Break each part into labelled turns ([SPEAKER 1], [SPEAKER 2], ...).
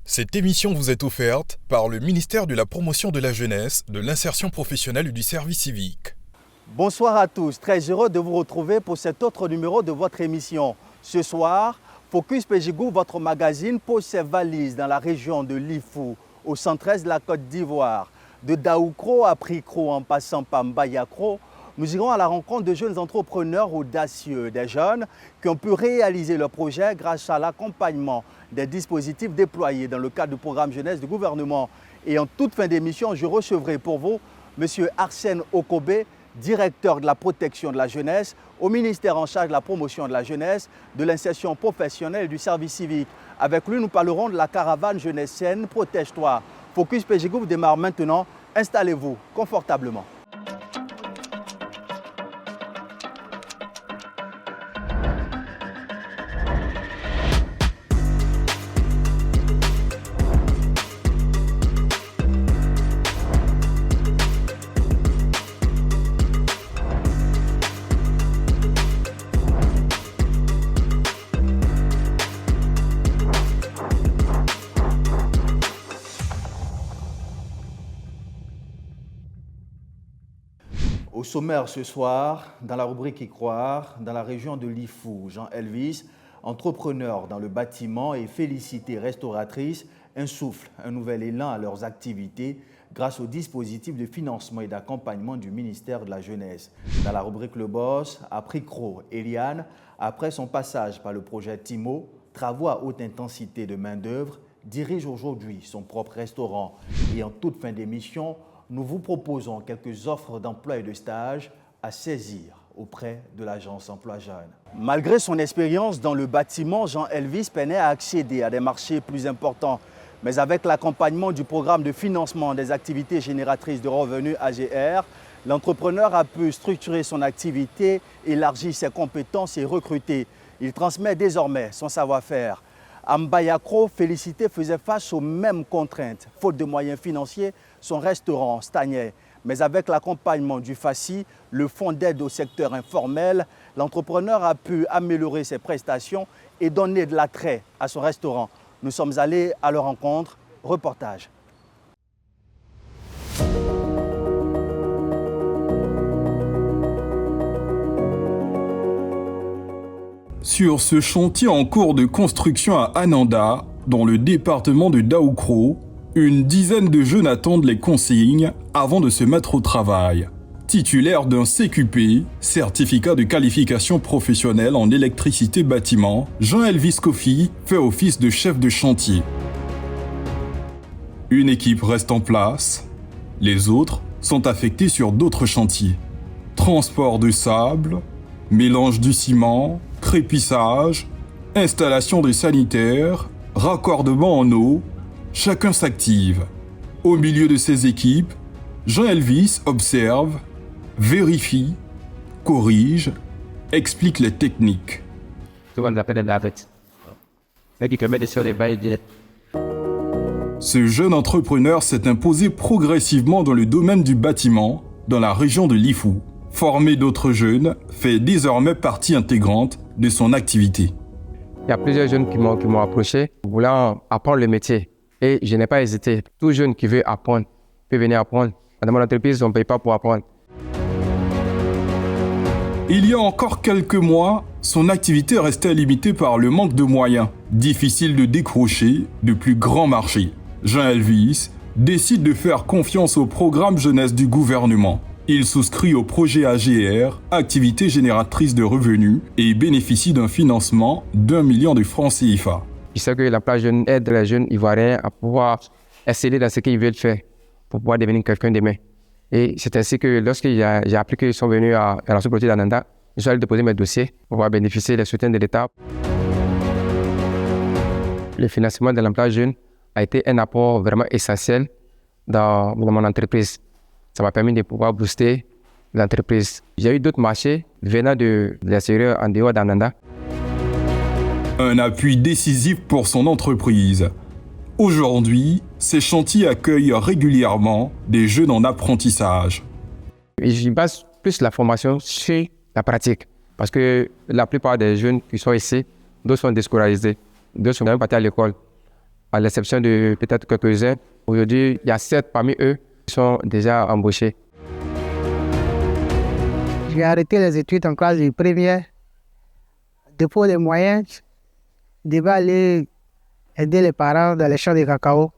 [SPEAKER 1] Cette émission vous est offerte par le ministère de la Promotion de la Jeunesse, de l'Insertion Professionnelle et du Service Civique.
[SPEAKER 2] Bonsoir à tous, très heureux de vous retrouver pour cet autre numéro de votre émission. Ce soir, Focus Pejigou, votre magazine, pose ses valises dans la région de Lifou, au centre-est de la Côte d'Ivoire. De Daoukro à Prikro en passant par Mbayakro, nous irons à la rencontre de jeunes entrepreneurs audacieux, des jeunes qui ont pu réaliser leurs projets grâce à l'accompagnement des dispositifs déployés dans le cadre du programme jeunesse du gouvernement. Et en toute fin d'émission, je recevrai pour vous M. Arsène Okobe, directeur de la protection de la jeunesse au ministère en charge de la promotion de la jeunesse, de l'insertion professionnelle et du service civique. Avec lui, nous parlerons de la caravane jeunesse saine, protège-toi. Focus Pejigou démarre maintenant. Installez-vous confortablement. Au sommaire ce soir, dans la rubrique Y croire, dans la région de Lifou, Jean Elvis, entrepreneur dans le bâtiment et Félicité, restauratrice, insoufflent un nouvel élan à leurs activités grâce au dispositif de financement et d'accompagnement du ministère de la Jeunesse. Dans la rubrique Le Boss, à Prikro, Eliane, après son passage par le projet Timo, travaux à haute intensité de main-d'œuvre, dirige aujourd'hui son propre restaurant. Et en toute fin d'émission, nous vous proposons quelques offres d'emploi et de stage à saisir auprès de l'agence Emploi Jeunes. Malgré son expérience dans le bâtiment, Jean Elvis peinait à accéder à des marchés plus importants. Mais avec l'accompagnement du programme de financement des activités génératrices de revenus AGR, l'entrepreneur a pu structurer son activité, élargir ses compétences et recruter. Il transmet désormais son savoir-faire. À Mbayakro, Félicité faisait face aux mêmes contraintes. Faute de moyens financiers, son restaurant stagnait. Mais avec l'accompagnement du FACI, le fonds d'aide au secteur informel, l'entrepreneur a pu améliorer ses prestations et donner de l'attrait à son restaurant. Nous sommes allés à leur rencontre. Reportage.
[SPEAKER 1] Sur ce chantier en cours de construction à Ananda, dans le département de Daoukro, une dizaine de jeunes attendent les consignes avant de se mettre au travail. Titulaire d'un CQP, certificat de qualification professionnelle en électricité bâtiment, Jean-Elvis Kofi fait office de chef de chantier. Une équipe reste en place, les autres sont affectés sur d'autres chantiers. Transport de sable, mélange du ciment, crépissage, installation des sanitaires, raccordement en eau, chacun s'active. Au milieu de ces équipes, Jean-Elvis observe, vérifie, corrige, explique les techniques. Ce jeune entrepreneur s'est imposé progressivement dans le domaine du bâtiment, dans la région de Lifou. Former d'autres jeunes fait désormais partie intégrante de son activité.
[SPEAKER 3] Il y a plusieurs jeunes qui m'ont approché voulant apprendre le métier. Et je n'ai pas hésité. Tout jeune qui veut apprendre peut venir apprendre. Dans mon entreprise, on ne paye pas pour apprendre.
[SPEAKER 1] Il y a encore quelques mois, son activité restait limitée par le manque de moyens. Difficile de décrocher de plus grands marchés. Jean Elvis décide de faire confiance au programme jeunesse du gouvernement. Il souscrit au projet AGR, activité génératrice de revenus, et bénéficie d'un financement d'1 million de francs CFA.
[SPEAKER 3] Je sais que l'emploi jeune aide les jeunes ivoiriens à pouvoir exceller dans ce qu'ils veulent faire pour pouvoir devenir quelqu'un demain. Et c'est ainsi que lorsque j'ai appris qu'ils sont venus à la sous-préfecture d'Ananda, je suis allé déposer mes dossiers pour pouvoir bénéficier des soutiens de l'État. Le financement de l'emploi jeune a été un apport vraiment essentiel dans mon entreprise. Ça m'a permis de pouvoir booster l'entreprise. J'ai eu d'autres marchés venant de l'extérieur en dehors d'Ananda.
[SPEAKER 1] Un appui décisif pour son entreprise. Aujourd'hui, ces chantiers accueillent régulièrement des jeunes en apprentissage.
[SPEAKER 3] Je base plus la formation sur la pratique. Parce que la plupart des jeunes qui sont ici, d'autres sont déscolarisés, d'autres sont même partis à l'école. à l'exception de peut-être quelques-uns. Aujourd'hui, il y a 7 parmi eux qui sont déjà embauchés.
[SPEAKER 4] J'ai arrêté les études en classe de première. Depuis les moyens, je devais aller aider les parents dans les champs de cacao.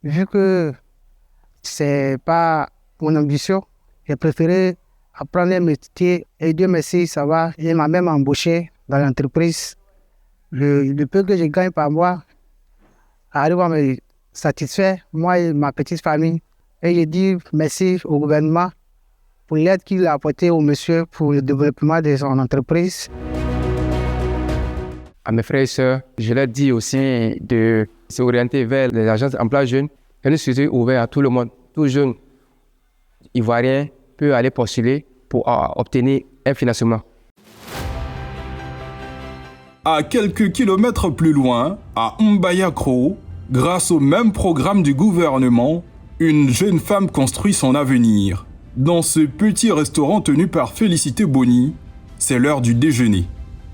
[SPEAKER 4] Vu que ce n'est pas mon ambition, j'ai préféré apprendre un métier et Dieu merci, ça va. Il m'a même embauché dans l'entreprise. Le peu que je gagne par mois arrive à me satisfaire, moi et ma petite famille. Et je dis merci au gouvernement pour l'aide qu'il a apportée au monsieur pour le développement de son entreprise.
[SPEAKER 3] À mes frères et sœurs, je leur dis aussi de s'orienter vers les agences d'emploi jeunes. Et nous sommes ouverts à tout le monde. Tout jeune ivoirien peut aller postuler pour obtenir un financement.
[SPEAKER 1] À quelques kilomètres plus loin, à Mbayakro, grâce au même programme du gouvernement, une jeune femme construit son avenir. Dans ce petit restaurant tenu par Félicité Boni, c'est l'heure du déjeuner.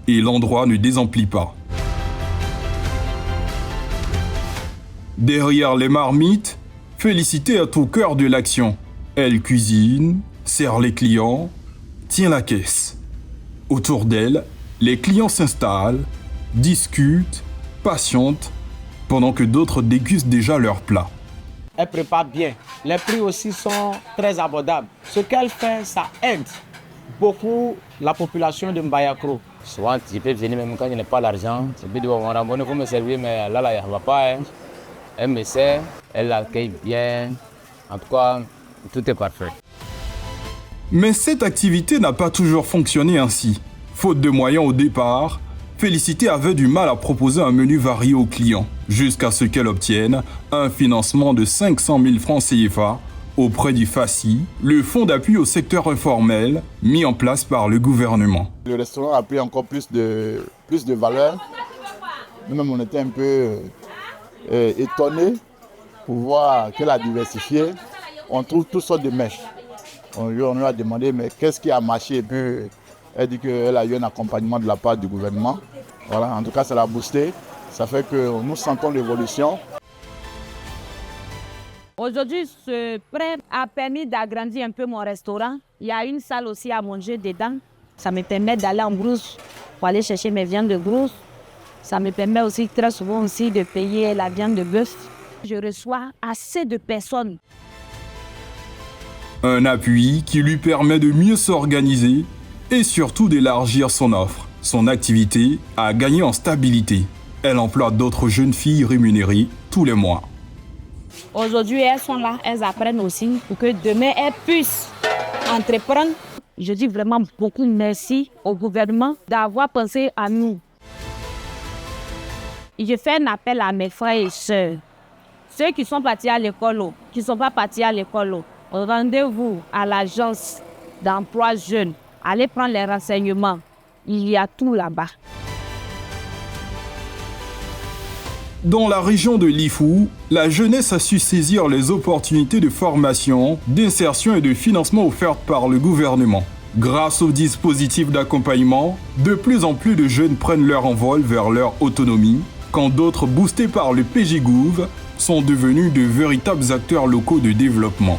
[SPEAKER 1] Et l'endroit ne désemplit pas. Derrière les marmites, Félicité est au cœur de l'action. Elle cuisine, sert les clients, tient la caisse. Autour d'elle, les clients s'installent, discutent, patientent, pendant que d'autres dégustent déjà leurs plats.
[SPEAKER 5] Elle prépare bien. Les prix aussi sont très abordables. Ce qu'elle fait, ça aide beaucoup la population de Mbayakro.
[SPEAKER 6] Souvent, je peux venir même quand je n'ai pas l'argent. Je peux dire, on va me servir, mais là, il ne va pas. Hein. Elle me sert, elle l'accueille bien. En tout cas, tout est parfait.
[SPEAKER 1] Mais cette activité n'a pas toujours fonctionné ainsi. Faute de moyens au départ, Félicité avait du mal à proposer un menu varié aux clients, jusqu'à ce qu'elle obtienne un financement de 500 000 francs CFA auprès du FACI, le fonds d'appui au secteur informel mis en place par le gouvernement.
[SPEAKER 7] Le restaurant a pris encore plus de valeur. Nous-mêmes, on était un peu étonnés pour voir qu'elle a diversifié. On trouve toutes sortes de mèches. On lui a demandé, mais qu'est-ce qui a marché? Et puis, elle dit qu'elle a eu un accompagnement de la part du gouvernement. Voilà, en tout cas, ça l'a boosté. Ça fait que nous sentons l'évolution.
[SPEAKER 8] Aujourd'hui, ce prêt a permis d'agrandir un peu mon restaurant. Il y a une salle aussi à manger dedans. Ça me permet d'aller en brousse pour aller chercher mes viandes de brousse. Ça me permet aussi très souvent aussi de payer la viande de bœuf. Je reçois assez de personnes.
[SPEAKER 1] Un appui qui lui permet de mieux s'organiser et surtout d'élargir son offre. Son activité a gagné en stabilité. Elle emploie d'autres jeunes filles rémunérées tous les mois.
[SPEAKER 8] Aujourd'hui, elles sont là, elles apprennent aussi pour que demain, elles puissent entreprendre. Je dis vraiment beaucoup merci au gouvernement d'avoir pensé à nous. Je fais un appel à mes frères et sœurs. Ceux qui sont partis à l'école, qui ne sont pas partis à l'école, rendez-vous à l'agence d'emploi jeune. Allez prendre les renseignements. Il y a tout là-bas.
[SPEAKER 1] Dans la région de Lifou, la jeunesse a su saisir les opportunités de formation, d'insertion et de financement offertes par le gouvernement. Grâce au dispositif d'accompagnement, de plus en plus de jeunes prennent leur envol vers leur autonomie, quand d'autres, boostés par le PGGouv, sont devenus de véritables acteurs locaux de développement.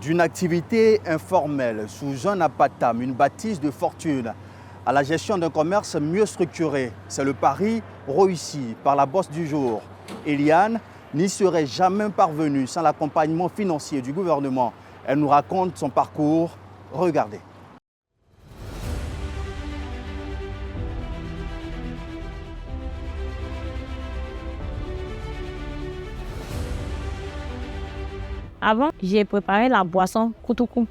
[SPEAKER 2] D'une activité informelle sous un apatam, une bâtisse de fortune, à la gestion d'un commerce mieux structuré, c'est le pari réussi par la bosse du jour. Eliane n'y serait jamais parvenue sans l'accompagnement financier du gouvernement. Elle nous raconte son parcours. Regardez.
[SPEAKER 8] Avant, j'ai préparé la boisson Koutoukou.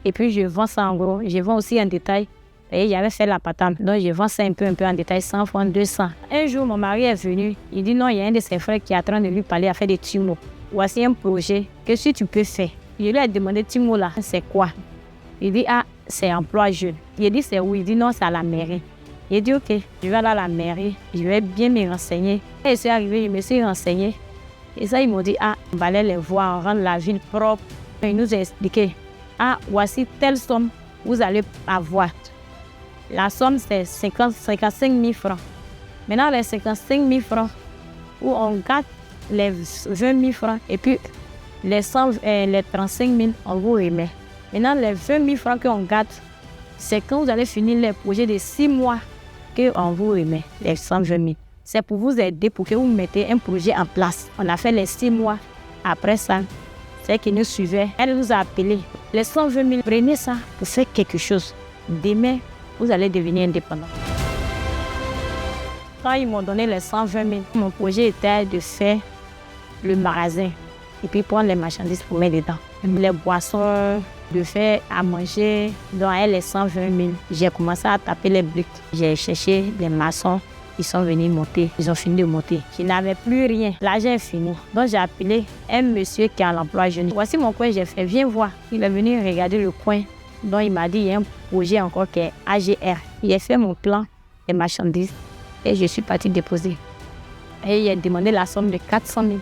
[SPEAKER 8] Et puis, je vends ça en gros. Je vends aussi en détail. Et j'avais fait la patame. Donc, je vends ça un peu en détail, 100 francs, 200. Un jour, mon mari est venu. Il dit non, il y a un de ses frères qui est en train de lui parler à faire des timos. Voici un projet que si tu peux faire. Je lui ai demandé, timo là, c'est quoi? Il dit, ah, c'est emploi jeune. Il dit, c'est où? Il dit, non, c'est à la mairie. Il dit, ok, je vais aller à la mairie. Je vais bien me renseigner. Et je suis arrivé, je me suis renseigné. Et ça, ils m'ont dit, ah, on va aller les voir, rendre la ville propre. Et ils nous ont expliqué, ah, voici telle somme, vous allez avoir. La somme, c'est 55 000 francs. Maintenant, les 55 000 francs, où on garde les 20 000 francs et puis les 35 000, on vous remet. Maintenant, les 20 000 francs qu'on garde, c'est quand vous allez finir les projets de 6 mois qu'on vous remet, les 120 000. C'est pour vous aider, pour que vous mettez un projet en place. On a fait les 6 mois. Après ça, celle qui nous suivait, elle nous a appelés. Les 120 000, prenez ça pour faire quelque chose. Demain, vous allez devenir indépendant. Quand ils m'ont donné les 120 000, mon projet était de faire le magasin et puis prendre les marchandises pour mettre dedans. Les boissons, de faire à manger. Donc, avec les 120 000, j'ai commencé à taper les briques. J'ai cherché des maçons. Ils sont venus monter. Ils ont fini de monter. Je n'avais plus rien. L'argent est fini. Donc, j'ai appelé un monsieur qui est à l'emploi jeune. Voici mon coin, j'ai fait, viens voir. Il est venu regarder le coin. Donc, il m'a dit, il y a un projet encore qui est AGR. Il a fait mon plan des marchandises et je suis partie déposer. Et il a demandé la somme de 400 000.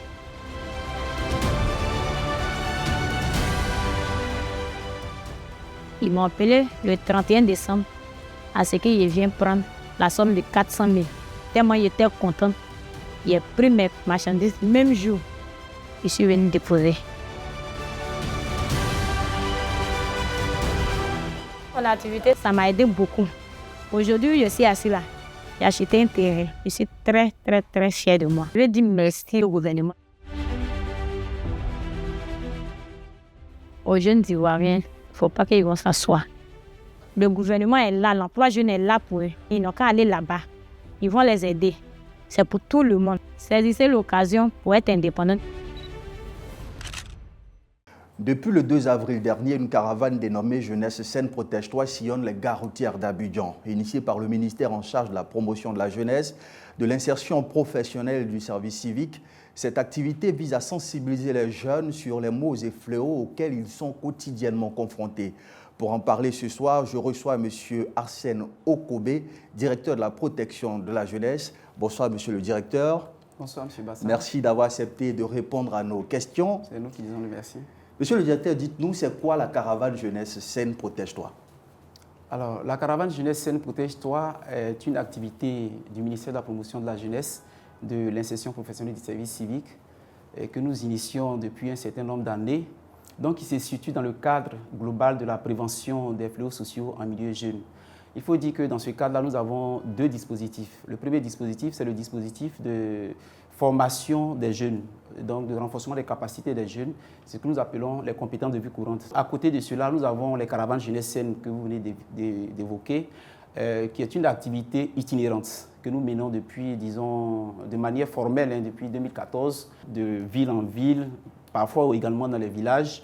[SPEAKER 8] Ils m'ont appelé le 31 décembre à ce qu'il vienne prendre la somme de 400 000. Tellement j'étais contente, j'ai pris mes marchandises le même jour. Je suis venue déposer. Mon activité, ça m'a aidé beaucoup. Aujourd'hui, je suis assise là. J'ai acheté un terrain. Je suis très, très, très fière de moi. Je veux dire merci au gouvernement. Aux jeunes Ivoiriens, il ne faut pas qu'ils vont s'asseoir. Le gouvernement est là, l'emploi jeune est là pour eux. Ils n'ont qu'à aller là-bas. Ils vont les aider. C'est pour tout le monde. Saisissez l'occasion pour être indépendant.
[SPEAKER 2] Depuis le 2 avril dernier, une caravane dénommée Jeunesse Saine Protège-toi sillonne les gares routières d'Abidjan. Initiée par le ministère en charge de la promotion de la jeunesse, de l'insertion professionnelle et du service civique, cette activité vise à sensibiliser les jeunes sur les maux et fléaux auxquels ils sont quotidiennement confrontés. Pour en parler ce soir, je reçois M. Arsène Okobé, directeur de la protection de la jeunesse. Bonsoir, monsieur le directeur.
[SPEAKER 9] Bonsoir, M. Bassin.
[SPEAKER 2] Merci d'avoir accepté de répondre à nos questions.
[SPEAKER 9] C'est nous qui disons le merci.
[SPEAKER 2] Monsieur le directeur, dites-nous, c'est quoi la caravane Jeunesse Saine Protège-toi?
[SPEAKER 9] Alors, la caravane Jeunesse Saine Protège-toi est une activité du ministère de la Promotion de la Jeunesse, de l'insertion professionnelle du service civique, que nous initions depuis un certain nombre d'années. Donc, il se situe dans le cadre global de la prévention des fléaux sociaux en milieu jeune. Il faut dire que dans ce cadre-là, nous avons deux dispositifs. Le premier dispositif, c'est le dispositif de formation des jeunes, donc de renforcement des capacités des jeunes, ce que nous appelons les compétences de vie courante. À côté de cela, nous avons les caravanes jeunesse saine que vous venez d'évoquer, qui est une activité itinérante que nous menons depuis, disons, de manière formelle, depuis 2014, de ville en ville, parfois également dans les villages.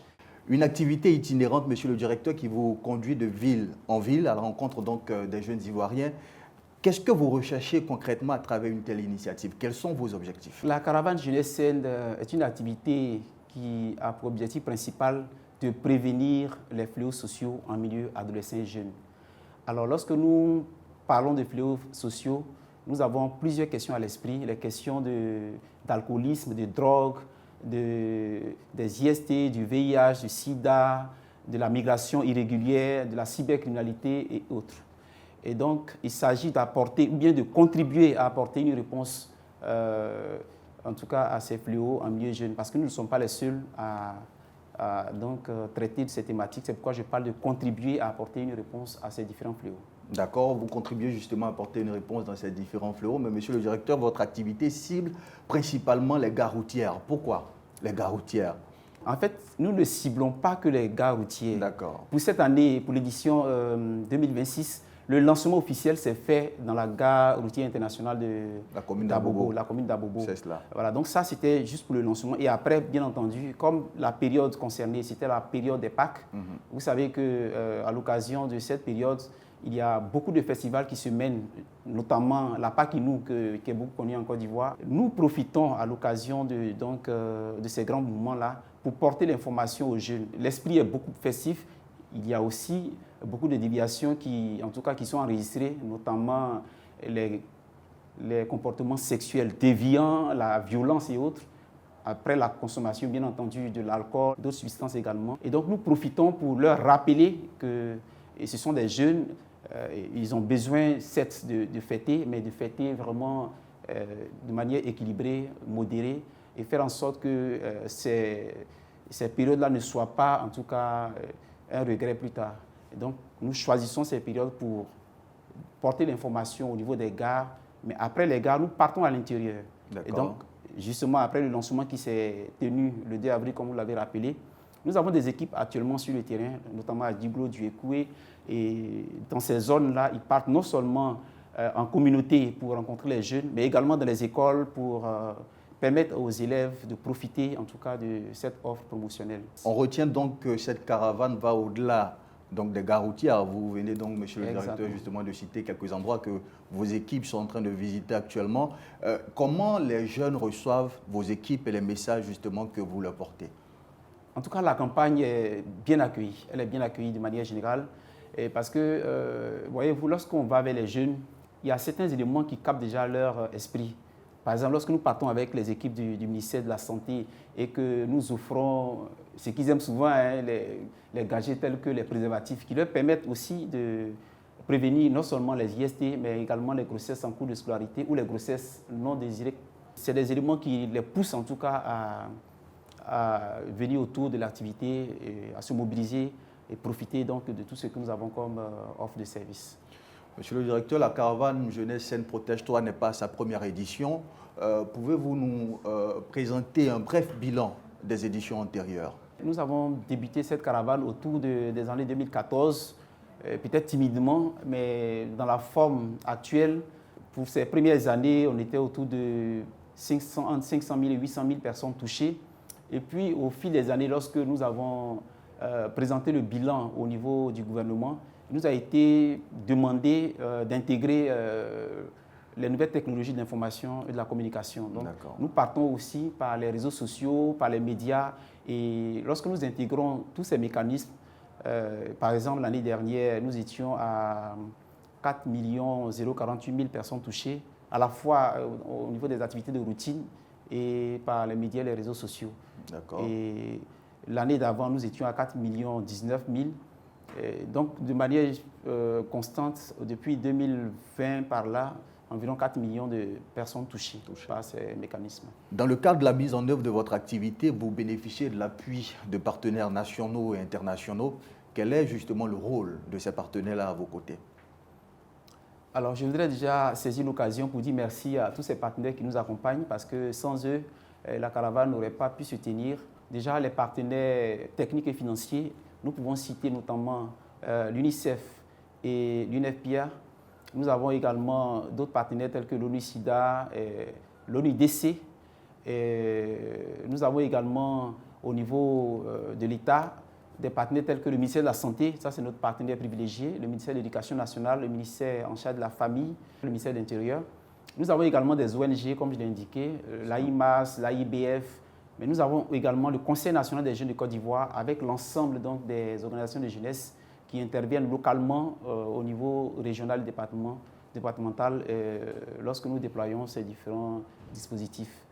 [SPEAKER 2] Une activité itinérante, monsieur le directeur, qui vous conduit de ville en ville à la rencontre donc des jeunes Ivoiriens. Qu'est-ce que vous recherchez concrètement à travers une telle initiative? Quels sont vos objectifs?
[SPEAKER 9] La caravane jeunesse saine est une activité qui a pour objectif principal de prévenir les fléaux sociaux en milieu adolescent et jeune. Alors, lorsque nous parlons de fléaux sociaux, nous avons plusieurs questions à l'esprit. Les questions d'alcoolisme, de drogue, des IST, du VIH, du sida, de la migration irrégulière, de la cybercriminalité et autres. Et donc, il s'agit d'apporter, ou bien de contribuer à apporter une réponse, en tout cas à ces fléaux en milieu jeune, parce que nous ne sommes pas les seuls à traiter de ces thématiques. C'est pourquoi je parle de contribuer à apporter une réponse à ces différents fléaux.
[SPEAKER 2] D'accord, vous contribuez justement à apporter une réponse dans ces différents fléaux, mais monsieur le directeur, votre activité cible principalement les gares routières. Pourquoi les gares routières?
[SPEAKER 9] En fait, nous ne ciblons pas que les gares routières.
[SPEAKER 2] D'accord.
[SPEAKER 9] Pour cette année, pour l'édition 2026, le lancement officiel s'est fait dans la gare routière internationale de
[SPEAKER 2] la commune d'Abobo.
[SPEAKER 9] La commune d'Abobo.
[SPEAKER 2] C'est cela.
[SPEAKER 9] Voilà, donc ça, c'était juste pour le lancement. Et après, bien entendu, comme la période concernée, c'était la période des Pâques, vous savez qu'à l'occasion de cette période, il y a beaucoup de festivals qui se mènent, notamment la Pâques Inou, qui est beaucoup connue en Côte d'Ivoire. Nous profitons à l'occasion de ces grands mouvements-là pour porter l'information aux jeunes. L'esprit est beaucoup festif. Il y a aussi beaucoup de déviations qui sont enregistrées, notamment les comportements sexuels déviants, la violence et autres, après la consommation, bien entendu, de l'alcool, d'autres substances également. Et donc, nous profitons pour leur rappeler que ce sont des jeunes Ils ont besoin, certes, de fêter, mais de fêter vraiment de manière équilibrée, modérée, et faire en sorte que ces périodes-là ne soient pas, en tout cas, un regret plus tard. Et donc, nous choisissons ces périodes pour porter l'information au niveau des gares, mais après les gares, nous partons à l'intérieur. Et donc, justement, après le lancement qui s'est tenu le 2 avril, comme vous l'avez rappelé, nous avons des équipes actuellement sur le terrain, notamment à Diblo, Duékoué, et dans ces zones-là, ils partent non seulement en communauté pour rencontrer les jeunes, mais également dans les écoles pour permettre aux élèves de profiter en tout cas de cette offre promotionnelle.
[SPEAKER 2] On retient donc que cette caravane va au-delà donc des gares routières. Vous venez donc, monsieur le directeur, justement de citer quelques endroits que vos équipes sont en train de visiter actuellement. Comment les jeunes reçoivent vos équipes et les messages justement que vous leur portez?
[SPEAKER 9] En tout cas, la campagne est bien accueillie. Elle est bien accueillie de manière générale. Et parce que, voyez-vous, lorsqu'on va vers les jeunes, il y a certains éléments qui captent déjà leur esprit. Par exemple, lorsque nous partons avec les équipes du ministère de la Santé et que nous offrons ce qu'ils aiment souvent, hein, les gadgets tels que les préservatifs, qui leur permettent aussi de prévenir non seulement les IST, mais également les grossesses en cours de scolarité ou les grossesses non désirées. C'est des éléments qui les poussent en tout cas à venir autour de l'activité, à se mobiliser et profiter donc de tout ce que nous avons comme offre de service.
[SPEAKER 2] Monsieur le directeur, la caravane Jeunesse Saine Protège-toi n'est pas sa première édition. Pouvez-vous nous présenter un bref bilan des éditions antérieures?
[SPEAKER 9] Nous avons débuté cette caravane autour des années 2014, peut-être timidement, mais dans la forme actuelle. Pour ces premières années, on était autour de entre 500 000 et 800 000 personnes touchées. Et puis, au fil des années, lorsque nous avons présenté le bilan au niveau du gouvernement, il nous a été demandé d'intégrer les nouvelles technologies d'information et de la communication. Donc, nous partons aussi par les réseaux sociaux, par les médias. Et lorsque nous intégrons tous ces mécanismes, par exemple, l'année dernière, nous étions à 4 048 000 personnes touchées, à la fois au niveau des activités de routine et par les médias et les réseaux sociaux. Et l'année d'avant, nous étions à 4 19 000. Donc, de manière constante, depuis 2020 par là, environ 4 millions de personnes touchées par ces mécanismes.
[SPEAKER 2] Dans le cadre de la mise en œuvre de votre activité, vous bénéficiez de l'appui de partenaires nationaux et internationaux. Quel est justement le rôle de ces partenaires-là à vos côtés?
[SPEAKER 9] Alors, je voudrais déjà saisir l'occasion pour dire merci à tous ces partenaires qui nous accompagnent parce que sans eux, la caravane n'aurait pas pu se tenir. Déjà, les partenaires techniques et financiers, nous pouvons citer notamment l'UNICEF et l'UNFPA. Nous avons également d'autres partenaires tels que l'ONU-SIDA, l'ONU-DC. Nous avons également au niveau de l'État des partenaires tels que le ministère de la Santé, ça c'est notre partenaire privilégié, le ministère de l'Éducation nationale, le ministère en charge de la famille, le ministère de l'Intérieur. Nous avons également des ONG, comme je l'ai indiqué, l'AIMAS, l'AIBF, mais nous avons également le Conseil national des jeunes de Côte d'Ivoire avec l'ensemble des organisations de jeunesse qui interviennent localement au niveau régional et départemental lorsque nous déployons ces différents dispositifs.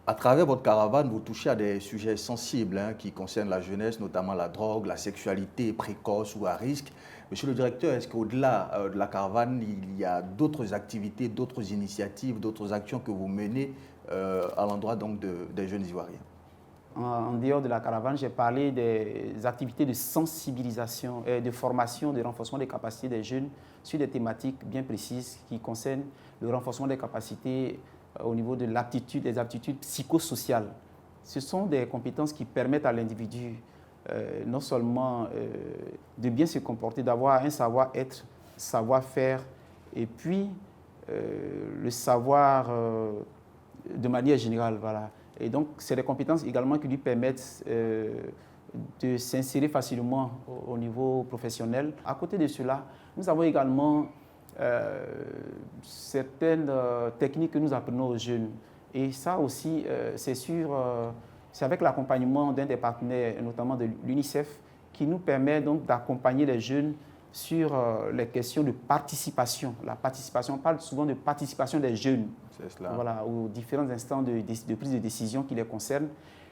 [SPEAKER 2] À travers votre caravane, vous touchez à des sujets sensibles qui concernent la jeunesse, notamment la drogue, la sexualité précoce ou à risque. Monsieur le directeur, est-ce qu'au-delà de la caravane, il y a d'autres activités, d'autres initiatives, d'autres actions que vous menez à l'endroit donc des jeunes Ivoiriens?
[SPEAKER 9] En dehors de la caravane, j'ai parlé des activités de sensibilisation, de formation, de renforcement des capacités des jeunes sur des thématiques bien précises qui concernent le renforcement des capacités au niveau de l'aptitude, des aptitudes psychosociales. Ce sont des compétences qui permettent à l'individu non seulement de bien se comporter, d'avoir un savoir-être, savoir-faire, et puis le savoir de manière générale. Voilà. Et donc, c'est des compétences également qui lui permettent de s'insérer facilement au niveau professionnel. À côté de cela, nous avons également certaines techniques que nous apprenons aux jeunes. Et ça aussi, c'est avec l'accompagnement d'un des partenaires, notamment de l'UNICEF, qui nous permet donc d'accompagner les jeunes sur les questions de participation. La participation, on parle souvent de participation des jeunes, voilà, aux différents instants de prise de décision qui les concernent.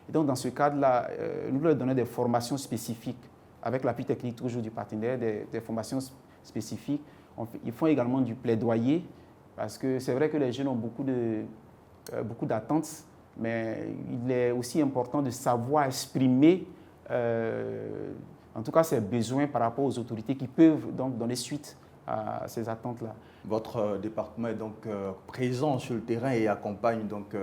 [SPEAKER 9] Et donc, dans ce cadre-là, nous leur donnons des formations spécifiques, avec l'appui technique toujours du partenaire, des formations spécifiques Ils font également du plaidoyer, parce que c'est vrai que les jeunes ont beaucoup d'attentes, mais il est aussi important de savoir exprimer en tout cas ces besoins par rapport aux autorités qui peuvent donc donner suite à ces attentes-là.
[SPEAKER 2] Votre département est donc présent sur le terrain et accompagne donc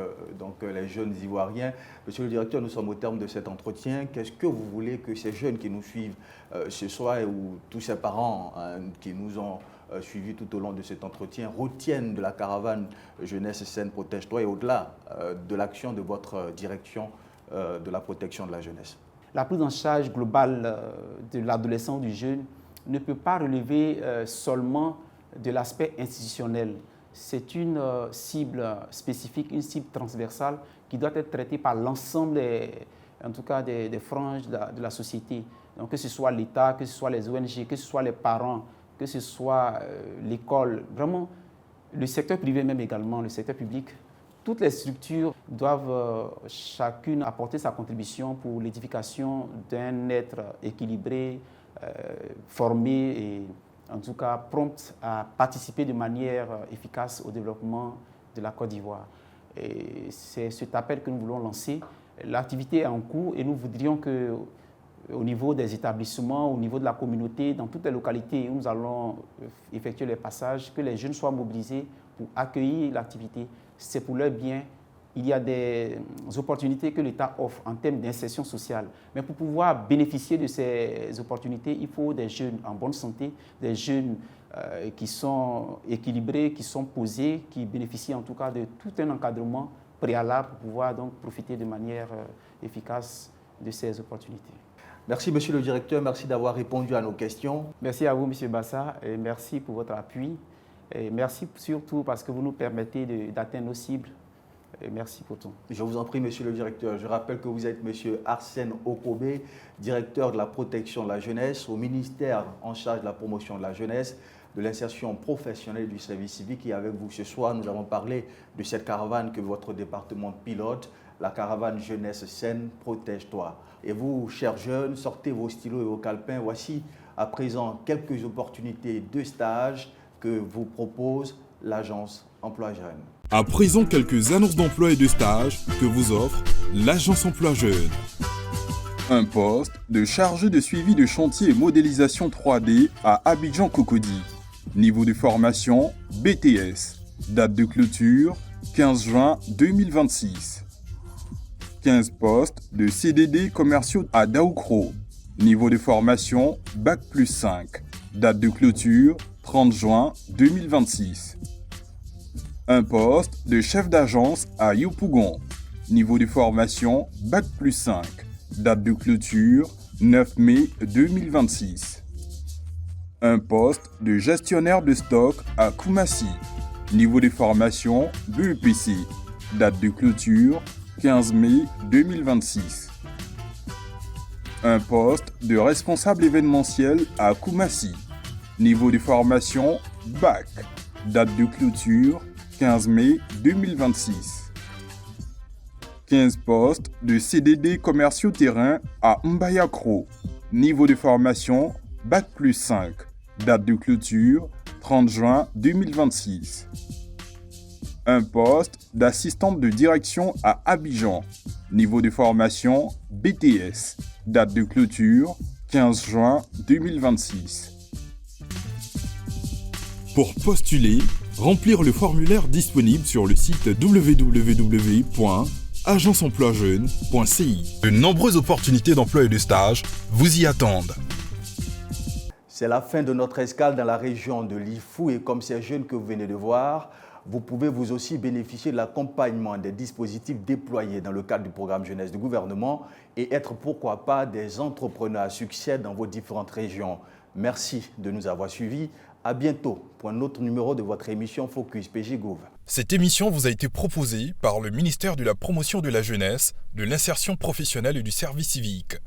[SPEAKER 2] les jeunes Ivoiriens. Monsieur le directeur, nous sommes au terme de cet entretien. Qu'est-ce que vous voulez que ces jeunes qui nous suivent ce soir ou tous ces parents qui nous ont suivis tout au long de cet entretien retiennent de la caravane Jeunesse Saine Protège-toi et au-delà de l'action de votre direction de la protection de la jeunesse?
[SPEAKER 9] La prise en charge globale de l'adolescent ou du jeune ne peut pas relever seulement de l'aspect institutionnel. C'est une cible spécifique, une cible transversale qui doit être traitée par l'ensemble des franges de la société. Donc, que ce soit l'État, que ce soit les ONG, que ce soit les parents, que ce soit l'école, vraiment le secteur privé même également, le secteur public. Toutes les structures doivent chacune apporter sa contribution pour l'édification d'un être équilibré, formé et en tout cas prompte à participer de manière efficace au développement de la Côte d'Ivoire. Et c'est cet appel que nous voulons lancer. L'activité est en cours et nous voudrions qu'au niveau des établissements, au niveau de la communauté, dans toutes les localités où nous allons effectuer les passages, que les jeunes soient mobilisés pour accueillir l'activité. C'est pour leur bien. Il y a des opportunités que l'État offre en termes d'insertion sociale. Mais pour pouvoir bénéficier de ces opportunités, il faut des jeunes en bonne santé, des jeunes qui sont équilibrés, qui sont posés, qui bénéficient en tout cas de tout un encadrement préalable pour pouvoir donc profiter de manière efficace de ces opportunités.
[SPEAKER 2] Merci, monsieur le directeur. Merci d'avoir répondu à nos questions.
[SPEAKER 9] Merci à vous, monsieur Bassa, et merci pour votre appui. Et merci surtout parce que vous nous permettez d'atteindre nos cibles. Et merci pour tout.
[SPEAKER 2] Je vous en prie, monsieur le directeur. Je rappelle que vous êtes monsieur Arsène Okobe, directeur de la protection de la jeunesse au ministère en charge de la promotion de la jeunesse, de l'insertion professionnelle et du service civique. Et avec vous ce soir, nous avons parlé de cette caravane que votre département pilote, la caravane Jeunesse Saine Protège-toi. Et vous, chers jeunes, sortez vos stylos et vos calepins. Voici à présent quelques opportunités de stage que vous propose l'agence Emploi Jeunes.
[SPEAKER 1] À présent, quelques annonces d'emploi et de stage que vous offre l'agence Emploi Jeunes. Un poste de chargé de suivi de chantier et modélisation 3D à Abidjan Cocody. Niveau de formation BTS. Date de clôture 15 juin 2026. 15 postes de CDD commerciaux à Daoukro. Niveau de formation Bac+5. Date de clôture 30 juin 2026. Un poste de chef d'agence à Yopougon. Niveau de formation Bac+5. Date de clôture 9 mai 2026. Un poste de gestionnaire de stock à Koumassi. Niveau de formation BEPC. Date de clôture 15 mai 2026. Un poste de responsable événementiel à Koumassi. Niveau de formation Bac. Date de clôture 15 mai 2026. 15 postes de CDD commerciaux terrain à Mbayakro. Niveau de formation Bac+5. Date de clôture 30 juin 2026. Un poste d'assistante de direction à Abidjan. Niveau de formation BTS. Date de clôture 15 juin 2026. Pour postuler, remplir le formulaire disponible sur le site www.agenceemploijeune.ci. De nombreuses opportunités d'emploi et de stage vous y attendent.
[SPEAKER 2] C'est la fin de notre escale dans la région de l'Ifou et comme ces jeunes que vous venez de voir, vous pouvez vous aussi bénéficier de l'accompagnement des dispositifs déployés dans le cadre du programme jeunesse du gouvernement et être pourquoi pas des entrepreneurs à succès dans vos différentes régions. Merci de nous avoir suivis. À bientôt pour un autre numéro de votre émission Focus PJ-Gouv.
[SPEAKER 1] Cette émission vous a été proposée par le ministère de la Promotion de la Jeunesse, de l'Insertion professionnelle et du Service civique.